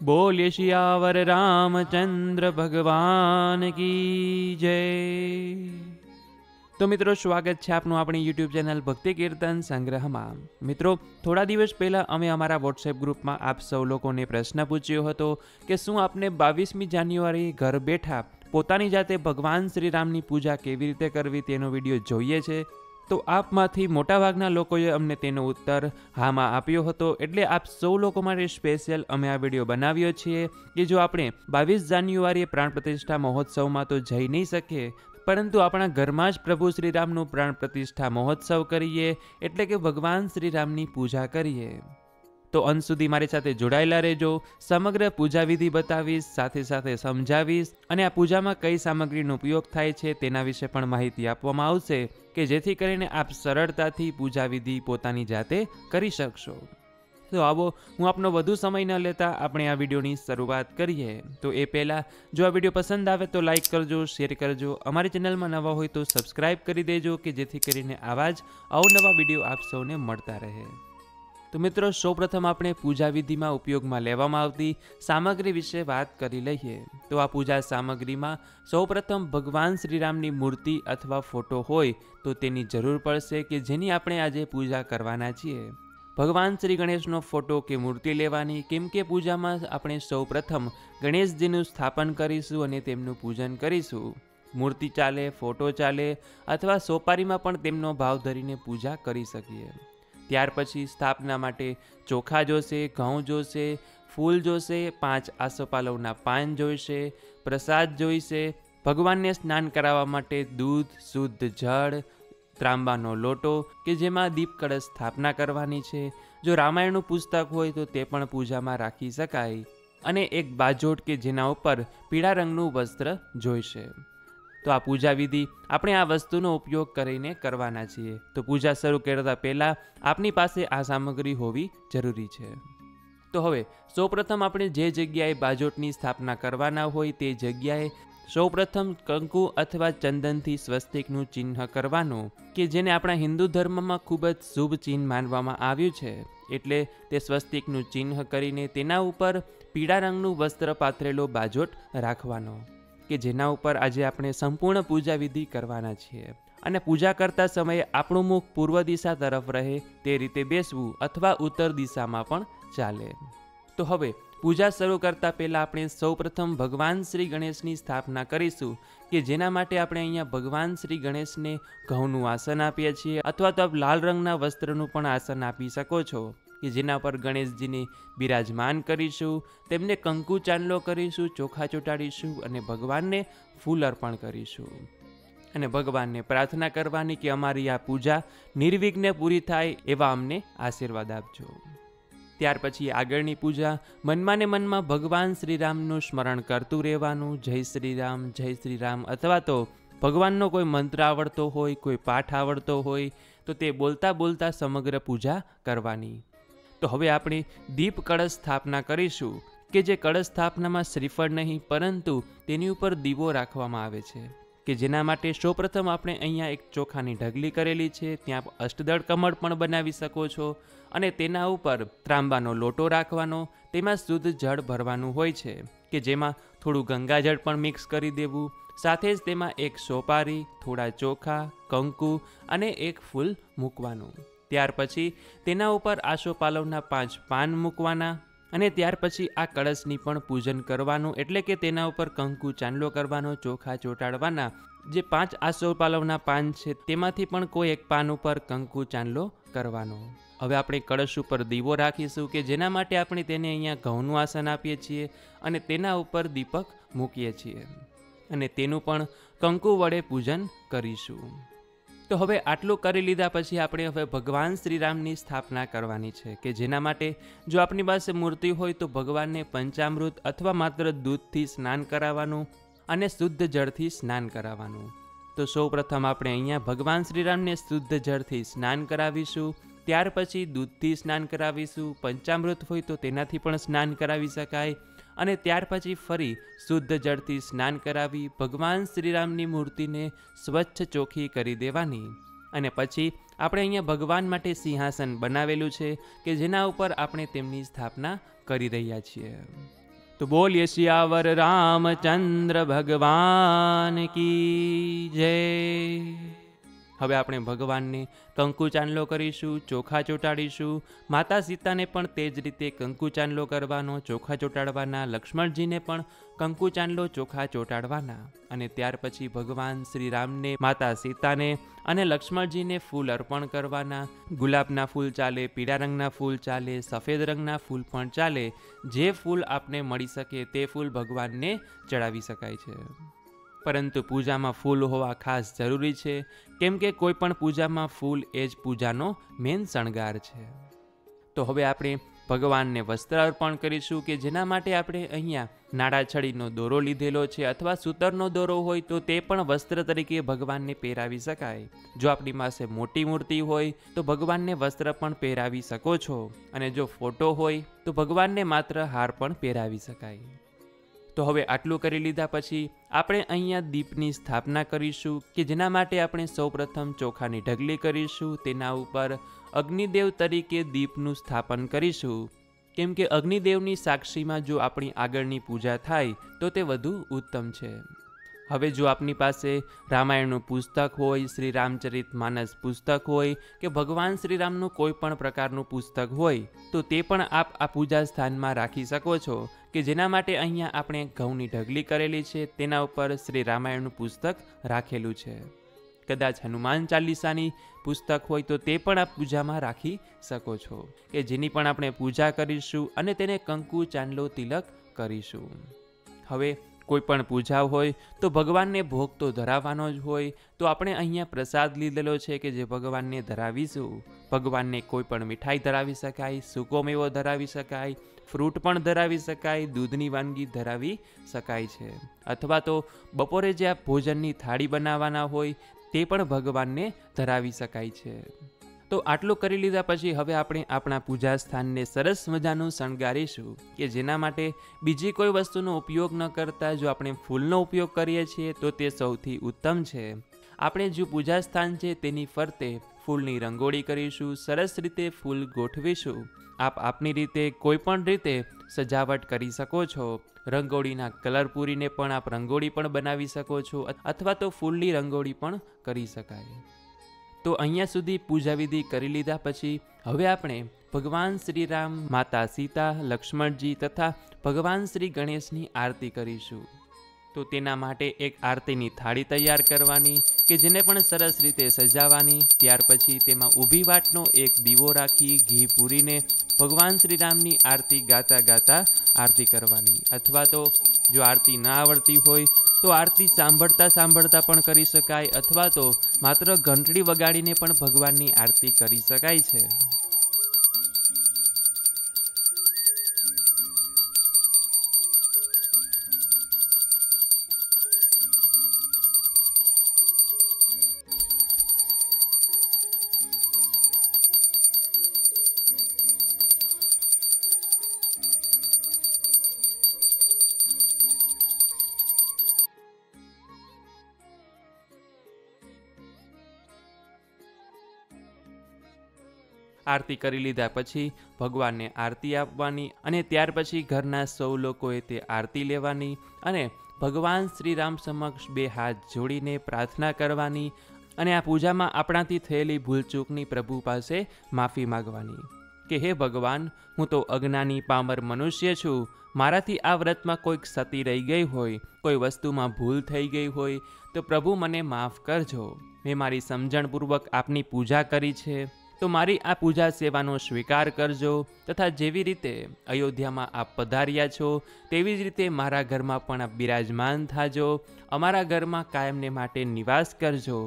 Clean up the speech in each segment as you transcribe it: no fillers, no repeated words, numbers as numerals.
बोलिए सियावर रामचंद्र भगवान की जय। तो मित्रों स्वागत है आपનું આપણી યુટ્યુબ ચેનલ ભક્તિ કીર્તન સંગ્રહમાં। મિત્રો થોડા દિવસ પહેલા અમે અમારા વોટ્સએપ ગ્રુપમાં આપ સૌ લોકોને પ્રશ્ન પૂછ્યો હતો કે શું આપને 22મી જાન્યુઆરી ઘર બેઠા પોતાની જાતે ભગવાન શ્રી રામની પૂજા કેવી રીતે કરવી તેનો વિડીયો જોઈએ છે? તો આપમાંથી મોટાભાગના લોકોએ અમને તેનો ઉત્તર હામાં આપ્યો હતો, એટલે આપ સૌ લોકો માટે સ્પેશિયલ અમે આ વિડીયો બનાવ્યો છીએ કે જો આપણે 22 જાન્યુઆરીએ પ્રાણ પ્રતિષ્ઠા મહોત્સવમાં તો જઈ નહીં શકીએ, પરંતુ આપણા ઘરમાં જ પ્રભુ શ્રીરામનું પ્રાણ પ્રતિષ્ઠા મહોત્સવ કરીએ, એટલે કે ભગવાન શ્રીરામની પૂજા કરીએ। તો અંત સુધી મારી સાથે જોડાયેલા રહેજો। સમગ્ર પૂજા વિધિ બતાવીશ, સાથે સાથે સમજાવીશ અને આ પૂજામાં કઈ સામગ્રીનો ઉપયોગ થાય છે તેના વિશે પણ માહિતી આપવામાં આવશે કે જેથી કરીને આપ સરળતાથી પૂજા વિધિ પોતાની જાતે કરી શકશો। તો આવો હું આપનો વધુ સમય ન લેતા આપણે આ વિડીયોની શરૂઆત કરીએ। તો એ પહેલાં જો આ વિડીયો પસંદ આવે તો લાઇક કરજો, શેર કરજો, અમારી ચેનલમાં નવા હોય તો સબસ્ક્રાઈબ કરી દેજો કે જેથી કરીને આવા જ અવનવા વિડીયો આપ સૌને મળતા રહે। તો મિત્રો સૌપ્રથમ આપણે પૂજા વિધિમાં ઉપયોગમાં લેવામાં આવતી સામગ્રી વિશે વાત કરી લઈએ। તો આ પૂજા સામગ્રીમાં સૌપ્રથમ ભગવાન શ્રીરામની મૂર્તિ અથવા ફોટો હોય તો તેની જરૂર પડશે કે જેની આપણે આજે પૂજા કરવાના છીએ। ભગવાન શ્રી ગણેશનો ફોટો કે મૂર્તિ લેવાની, કેમ કે પૂજામાં આપણે સૌપ્રથમ ગણેશજીનું સ્થાપન કરીશું અને તેમનું પૂજન કરીશું। મૂર્તિ ચાલે, ફોટો ચાલે અથવા સોપારીમાં પણ તેમનો ભાવ ધરીને પૂજા કરી શકીએ। ત્યાર પછી સ્થાપના માટે ચોખા જોશે, ઘઉં જોશે, ફૂલ જોશે, 5 આસોપાલવના પાન જોઈશે, પ્રસાદ જોઈશે, ભગવાનને સ્નાન કરાવવા માટે દૂધ, શુદ્ધ જળ, ત્રાંબાનો લોટો કે જેમાં દીપ કળશ સ્થાપના કરવાની છે। જો રામાયણનું પુસ્તક હોય તો તે પણ પૂજામાં રાખી શકાય, અને એક બાજોટ કે જેના ઉપર પીળા રંગનું વસ્ત્ર જોઈશે। તો આ પૂજા વિધિ આપણે આ વસ્તુનો ઉપયોગ કરીને કરવાના છીએ। તો પૂજા શરૂ કરતા પહેલાં આપની પાસે આ સામગ્રી હોવી જરૂરી છે। તો હવે સૌપ્રથમ આપણે જે જગ્યાએ બાજોટની સ્થાપના કરવાના હોય તે જગ્યાએ સૌપ્રથમ કંકુ અથવા ચંદનથી સ્વસ્તિકનું ચિહ્ન કરવાનું, કે જેને આપણા હિન્દુ ધર્મમાં ખૂબ જ શુભ ચિહ્ન માનવામાં આવ્યું છે। એટલે તે સ્વસ્તિકનું ચિહ્ન કરીને તેના ઉપર પીળા રંગનું વસ્ત્ર પાથરેલો બાજોટ રાખવાનો, કે જેના ઉપર આજે આપણે સંપૂર્ણ પૂજા વિધિ કરવાના છીએ। અને પૂજા કરતા સમયે આપણું મુખ પૂર્વ દિશા તરફ રહે તે રીતે બેસવું અથવા ઉત્તર દિશામાં પણ ચાલે। તો હવે પૂજા શરૂ કરતા પહેલાં આપણે સૌપ્રથમ ભગવાન શ્રી ગણેશની સ્થાપના કરીશું, કે જેના માટે આપણે અહીંયા ભગવાન શ્રી ગણેશને ઘઉંનું આસન આપીએ છીએ, અથવા તો આપ લાલ રંગના વસ્ત્રનું પણ આસન આપી શકો છો, કે જેના પર ગણેશજીને બિરાજમાન કરીશું, તેમને કંકુ ચાંદલો કરીશું, ચોખા ચોંટાડીશું અને ભગવાનને ફૂલ અર્પણ કરીશું અને ભગવાનને પ્રાર્થના કરવાની કે અમારી આ પૂજા નિર્વિઘ્ને પૂરી થાય એવા અમને આશીર્વાદ આપજો। ત્યાર પછી આગળની પૂજા મનમાં ને મનમાં ભગવાન શ્રીરામનું સ્મરણ કરતું રહેવાનું, જય શ્રીરામ, જય શ્રીરામ, અથવા તો ભગવાનનો કોઈ મંત્ર આવડતો હોય, કોઈ પાઠ આવડતો હોય તો તે બોલતા બોલતા સમગ્ર પૂજા કરવાની। તો હવે આપણે દીપ કળશ સ્થાપના કરીશું, કે જે કળશ સ્થાપનામાં શ્રીફળ નહીં પરંતુ તેની ઉપર દીવો રાખવામાં આવે છે, કે જેના માટે સૌપ્રથમ આપણે અહીંયા એક ચોખાની ઢગલી કરેલી છે, ત્યાં અષ્ટદળ કમળ પણ બનાવી શકો છો, અને તેના ઉપર ત્રાંબાનો લોટો રાખવાનો, તેમાં શુદ્ધ જળ ભરવાનું હોય છે, કે જેમાં થોડું ગંગાજળ પણ મિક્સ કરી દેવું, સાથે જ તેમાં એક સોપારી, થોડા ચોખા, કંકુ અને એક ફૂલ મૂકવાનું। ત્યાર પછી તેના ઉપર આસોપાલવના 5 પાન મૂકવાના, અને ત્યાર પછી આ કળશની પણ પૂજન કરવાનું, એટલે કે તેના ઉપર કંકુ ચાંદલો કરવાનો, ચોખા ચોંટાડવાના। જે 5 આસોપાલવના પાન છે તેમાંથી પણ કોઈ એક પાન ઉપર કંકુ ચાંદલો કરવાનો। હવે આપણે કળશ ઉપર દીવો રાખીશું, કે જેના માટે આપણે તેને અહીંયા ઘઉંનું આસન આપીએ છીએ અને તેના ઉપર દીપક મૂકીએ છીએ, અને તેનું પણ કંકુ વડે પૂજન કરીશું। તો હવે આટલું કરી લીધા પછી આપણે હવે ભગવાન શ્રીરામની સ્થાપના કરવાની છે, કે જેના માટે જો આપણી પાસે મૂર્તિ હોય તો ભગવાનને પંચામૃત અથવા માત્ર દૂધથી સ્નાન કરાવવાનું અને શુદ્ધ જળથી સ્નાન કરાવવાનું। તો સૌપ્રથમ આપણે અહીંયા ભગવાન શ્રીરામને શુદ્ધ જળથી સ્નાન કરાવીશું, ત્યાર પછી દૂધથી સ્નાન કરાવીશું, પંચામૃત હોય તો તેનાથી પણ સ્નાન કરાવી શકાય, અને ત્યાર પછી ફરી શુદ્ધ જળથી સ્નાન કરાવી ભગવાન શ્રીરામની મૂર્તિને સ્વચ્છ ચોખ્ખી કરી દેવાની। અને પછી આપણે અહીંયા ભગવાન માટે સિંહાસન બનાવેલું છે, કે જેના ઉપર આપણે તેમની સ્થાપના કરી રહ્યા છીએ। તો બોલીએ સિયાવર રામચંદ્ર ભગવાન કી જય. હવે આપણે ભગવાનને કંકુ ચાંદલો કરીશું, ચોખા ચોંટાડીશું. માતા સીતાને પણ તે જ રીતે કંકુ ચાંદલો કરવાનો, ચોખા ચોંટાડવાના. લક્ષ્મણજીને પણ કંકુ ચાંદલો, ચોખા ચોંટાડવાના. અને ત્યાર પછી ભગવાન શ્રી રામને, માતા સીતાને અને લક્ષ્મણજીને ફૂલ અર્પણ કરવાના. ગુલાબના ફૂલ ચાલે, પીળા રંગના ફૂલ ચાલે, સફેદ રંગના ફૂલ પણ ચાલે. જે ફૂલ આપને મળી શકે તે ફૂલ ભગવાનને ચડાવી શકાય છે. પરંતુ પૂજામાં ફૂલ હોવા ખાસ જરૂરી છે, કેમ કે કોઈ પણ પૂજામાં ફૂલ એ જ પૂજાનો મેન શણગાર છે. તો હવે આપણે ભગવાનને વસ્ત્ર અર્પણ કરીશું, કે જેના માટે આપણે અહીંયા નાડાછડીનો દોરો લીધેલો છે, અથવા સૂતરનો દોરો હોય તો તે પણ વસ્ત્ર તરીકે ભગવાનને પહેરાવી શકાય. જો આપણી પાસે મોટી મૂર્તિ હોય તો ભગવાનને વસ્ત્ર પણ પહેરાવી શકો છો, અને જો ફોટો હોય તો ભગવાનને માત્ર હાર પણ પહેરાવી શકાય. તો હવે આટલું કરી લીધા પછી આપણે અહીંયા દીપની સ્થાપના કરીશું, કે જેના માટે આપણે સૌપ્રથમ ચોખાની ઢગલી કરીશું. તેના ઉપર અગ્નિદેવ તરીકે દીપનું સ્થાપન કરીશું, કેમ કે અગ્નિદેવની સાક્ષીમાં જો આપણી આગળની પૂજા થાય તો તે વધુ ઉત્તમ છે. હવે જો આપની પાસે રામાયણનું પુસ્તક હોય, શ્રી રામચરિત માનસ પુસ્તક હોય, કે ભગવાન શ્રીરામનું કોઈ પણ પ્રકારનું પુસ્તક હોય તો તે પણ આપ આ પૂજા સ્થાનમાં રાખી શકો છો, કે જેના માટે અહીંયા આપણે ઘઉંની ઢગલી કરેલી છે, તેના ઉપર શ્રી રામાયણનું પુસ્તક રાખેલું છે. કદાચ હનુમાન ચાલીસાની પુસ્તક હોય તો તે પણ આપ પૂજામાં રાખી શકો છો, કે જેની પણ આપણે પૂજા કરીશું અને તેને કંકુ ચાંદલો તિલક કરીશું. હવે કોઈ પણ પૂજા હોય તો ભગવાનને ભોગ તો ધરાવવાનો જ હોય, તો આપણે અહીંયા પ્રસાદ લીધેલો છે કે જે ભગવાનને ધરાવીશું. ભગવાનને કોઈ પણ મીઠાઈ ધરાવી શકાય, સૂકો મેવો ધરાવી શકાય, ફ્રૂટ પણ ધરાવી શકાય, દૂધની વાનગી ધરાવી શકાય છે, અથવા તો બપોરે જે આ ભોજનની થાળી બનાવવાના હોય તે પણ ભગવાનને ધરાવી શકાય છે. તો આટલું કરી લીધા પછી હવે આપણે આપણા પૂજા સ્થાનને સરસ મજાનું શણગારીશું, કે જેના માટે બીજી કોઈ વસ્તુનો ઉપયોગ ન કરતા જો આપણે ફૂલનો ઉપયોગ કરીએ છીએ તો તે સૌથી ઉત્તમ છે. આપણે જો પૂજા સ્થાન છે તેની ફરતે ફૂલની રંગોળી કરીશું, સરસ રીતે ફૂલ ગોઠવીશું. આપ આપની રીતે કોઈ પણ રીતે સજાવટ કરી શકો છો. રંગોળીના કલર પૂરીને પણ આપ રંગોળી પણ બનાવી શકો છો, અથવા તો ફૂલની રંગોળી પણ કરી શકાય. તો અહીંયા સુધી પૂજા વિધિ કરી લીધા પછી હવે આપણે ભગવાન શ્રી રામ, માતા સીતા, લક્ષ્મણજી તથા ભગવાન શ્રી ગણેશની આરતી કરીશું. તો તેના માટે એક આરતીની થાળી તૈયાર કરવાની, કે જેને પણ સરસ રીતે સજાવવાની. ત્યાર પછી તેમાં ઊભી વાટનો એક દીવો રાખી ઘી પૂરીને ભગવાન શ્રી રામની આરતી ગાતા ગાતા આરતી કરવાની. અથવા તો જો આરતી ના આવડતી હોય તો આરતી સાંભળતા સાંભળતા પણ કરી શકાય, અથવા તો માત્ર ઘંટડી વગાડીને પણ ભગવાનની આરતી કરી શકાય છે. આરતી કરી લીધા પછી ભગવાનને આરતી આપવાની, અને ત્યાર પછી ઘરના સૌ લોકોએ તે આરતી લેવાની અને ભગવાન શ્રી રામ સમક્ષ બે હાથ જોડીને પ્રાર્થના કરવાની, અને આ પૂજામાં આપણાથી થયેલી ભૂલચૂકની પ્રભુ પાસે માફી માગવાની, કે હે ભગવાન, હું તો અજ્ઞાની પામર મનુષ્ય છું. મારાથી આ વ્રતમાં કોઈક સતી રહી ગઈ હોય, કોઈ વસ્તુમાં ભૂલ થઈ ગઈ હોય તો પ્રભુ મને માફ કરજો. મેં મારી સમજણપૂર્વક આપની પૂજા કરી છે, તો મારી આ પૂજા સેવાનો સ્વીકાર કરજો. તથા જેવી રીતે અયોધ્યામાં આપ પધાર્યા છો તેવી જ રીતે મારા ઘરમાં પણ આપ બિરાજમાન થાજો. અમારા ઘરમાં કાયમને માટે નિવાસ કરજો.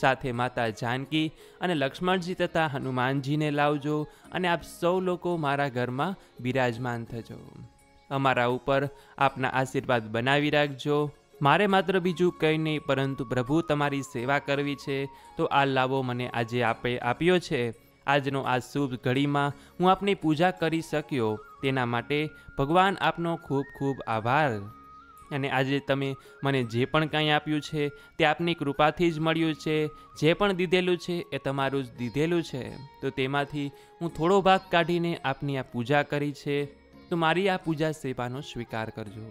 સાથે માતા જાનકી અને લક્ષ્મણજી તથા હનુમાનજીને લાવજો, અને આપ સૌ લોકો મારા ઘરમાં બિરાજમાન થજો. અમારા ઉપર આપના આશીર્વાદ બનાવી રાખજો. મારે માત્ર બીજું કંઈ નહીં પરંતુ પ્રભુ તમારી સેવા કરવી છે, તો આ લાવો મને આજે આપે આપ્યો છે. આજનો આ શુભ ઘડીમાં હું આપની પૂજા કરી શક્યો, તેના માટે ભગવાન આપનો ખૂબ ખૂબ આભાર. અને આજે તમે મને જે પણ કાંઈ આપ્યું છે તે આપની કૃપાથી જ મળ્યું છે. જે પણ દીધેલું છે એ તમારું જ દીધેલું છે, તો તેમાંથી હું થોડો ભાગ કાઢીને આપની આ પૂજા કરી છે. તો મારી આ પૂજા સેવાનો સ્વીકાર કરજો.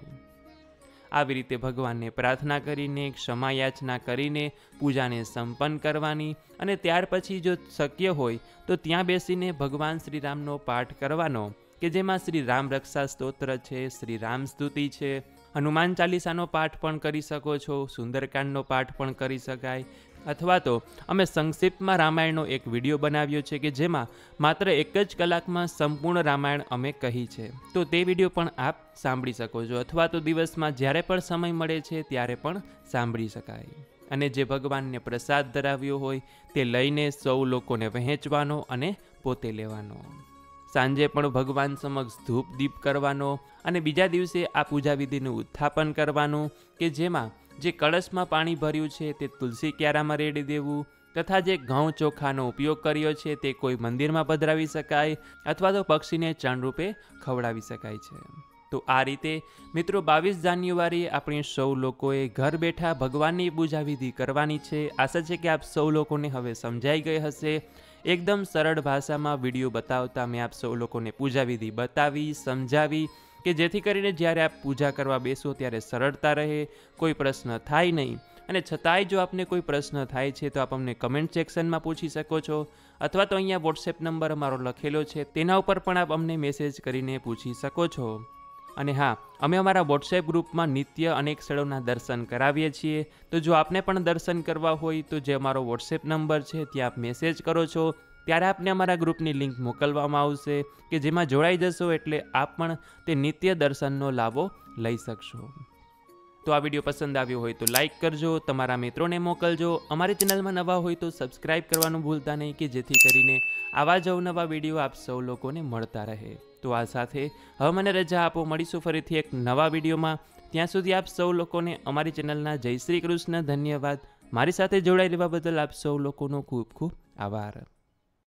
આવી રીતે ભગવાનને પ્રાર્થના કરીને ક્ષમા યાચના કરીને પૂજાને સંપન્ન કરવાની અને ત્યાર પછી જો શક્ય હોય તો ત્યાં બેસીને ભગવાન શ્રીરામનો પાઠ કરવાનો કે જેમાં શ્રી રામ રક્ષા સ્તોત્ર છે, શ્રી રામ સ્તુતિ છે, હનુમાન ચાલીસાનો પાઠ પણ કરી શકો છો, સુંદરકાંડનો પાઠ પણ કરી શકાય. અથવા તો અમે સંક્ષિપ્તમાં રામાયણનો એક વિડીયો બનાવ્યો છે કે જેમાં માત્ર 1 જ કલાકમાં સંપૂર્ણ રામાયણ અમે કહી છે, તો તે વિડીયો પણ આપ સાંભળી શકો છો. અથવા તો દિવસમાં જ્યારે પણ સમય મળે છે ત્યારે પણ સાંભળી શકાય. અને જે ભગવાનને પ્રસાદ ધરાવ્યો હોય તે લઈને સૌ લોકોને વહેંચવાનો અને પોતે લેવાનો. સાંજે પણ ભગવાન સમક્ષ ધૂપ દીપ કરવાનો અને બીજા દિવસે આ પૂજા વિધિનું ઉત્થાપન કરવાનું કે જેમાં જે કળશમાં પાણી ભર્યું છે તે તુલસી ક્યારામાં રેડી દેવું તથા જે ઘઉં ચોખાનો ઉપયોગ કર્યો છે તે કોઈ મંદિરમાં પધરાવી શકાય અથવા તો પક્ષીને ચણ રૂપે ખવડાવી શકાય છે. તો આ રીતે મિત્રો 22 જાન્યુઆરીએ આપણે સૌ લોકોએ ઘર બેઠા ભગવાનની પૂજા વિધિ કરવાની છે. આશા છે કે આપ સૌ લોકોને હવે સમજાઈ ગઈ હશે. એકદમ સરળ ભાષામાં વિડીયો બતાવતા મેં આપ સૌ લોકોને પૂજા વિધિ બતાવી, સમજાવી કે જેથી કરીને જ્યારે આપ પૂજા કરવા બેસો ત્યારે સરળતા રહે, કોઈ પ્રશ્ન થાય નહીં. અને છતાંય જો આપને કોઈ પ્રશ્ન થાય છે તો આપ અમને કમેન્ટ સેક્શનમાં પૂછી શકો છો અથવા તો અહીંયા વોટ્સએપ નંબર અમારો લખેલો છે તેના ઉપર પણ આપ અમને મેસેજ કરીને પૂછી શકો છો. અને હા, અમે અમારા વોટ્સએપ ગ્રુપમાં નિત્ય અનેક સ્થળોના દર્શન કરાવીએ છીએ. તો જો આપને પણ દર્શન કરવા હોય તો જે અમારો વોટ્સએપ નંબર છે ત્યાં આપ મેસેજ કરો છો ત્યારે આપને અમારા ગ્રુપની લિંક મોકલવામાં આવશે કે જેમાં જોડાઈ જશો એટલે આપ પણ તે નિત્ય દર્શનનો લાભો લઈ શકશો. તો આ વિડીયો પસંદ આવ્યો હોય તો લાઈક કરજો, તમારા મિત્રોને મોકલજો. અમારી ચેનલમાં નવા હોય તો સબસ્ક્રાઈબ કરવાનું ભૂલતા નહીં કે જેથી કરીને આવા જ અવનવા વિડીયો આપ સૌ લોકોને મળતા રહે. તો આ સાથે હવે મને રજા આપો, મળીશું ફરીથી એક નવા વિડીયોમાં. ત્યાં સુધી આપ સૌ લોકોને અમારી ચેનલના જય શ્રી કૃષ્ણ. ધન્યવાદ. મારી સાથે જોડાઈ રહેવા બદલ આપ સૌ લોકોનો ખૂબ ખૂબ આભાર.